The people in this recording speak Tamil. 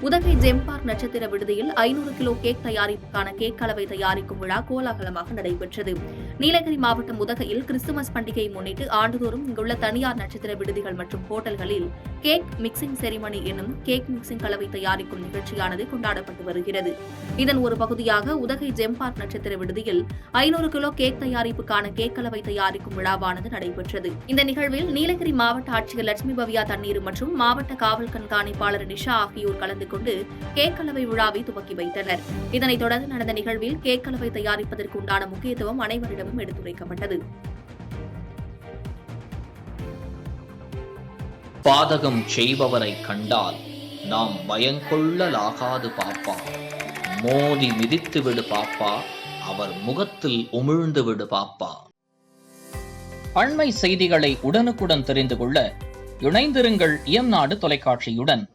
உதகை ஜெம்பார்க் நட்சத்திர விடுதியில் 500 கிலோ கேக் தயாரிப்புக்கான கேக் கலவை தயாரிக்கும் விழா கோலாகலமாக நடைபெற்றது. நீலகிரி மாவட்டம் உதகையில் கிறிஸ்துமஸ் பண்டிகையை முன்னிட்டு ஆண்டுதோறும் இங்குள்ள தனியார் நட்சத்திர விடுதிகள் மற்றும் ஹோட்டல்களில் கேக் மிக்சிங் செரிமனி எனும் கேக் மிக்சிங் கலவை தயாரிக்கும் நிகழ்ச்சியானது கொண்டாடப்பட்டு வருகிறது. இதன் ஒரு பகுதியாக உதகை ஜெம்பார்க் நட்சத்திர விடுதியில் 500 கிலோ கேக் தயாரிப்புக்கான கேக் கலவை தயாரிக்கும் விழாவானது நடைபெற்றது. இந்த நிகழ்வில் நீலகிரி மாவட்ட ஆட்சியர் லட்சுமி பவ்யா தண்ணீர் மற்றும் மாவட்ட காவல் கண்காணிப்பாளர் நிஷா ஆகியோர் கலந்து கொண்டு கேக் கலவை விழாவை துவக்கி வைத்தனர். இதனைத் தொடர்ந்து நடந்த நிகழ்வில் கேக் கலவை தயாரிப்பதற்கு உண்டான முக்கியத்துவம் அனைவரிடமும் எடுத்துரைக்கப்பட்டது. பாதகம் செய்பவரை கண்டால் நாம் பயங்கொள்ளலாகாது பாப்பா, மோதி மிதித்து விடு பாப்பா, அவர் முகத்தில் உமிழ்ந்து விடு பாப்பா. அண்மை செய்திகளை உடனுக்குடன் தெரிந்து கொள்ள இணைந்திருங்கள் இயம்நாடு தொலைக்காட்சியுடன்.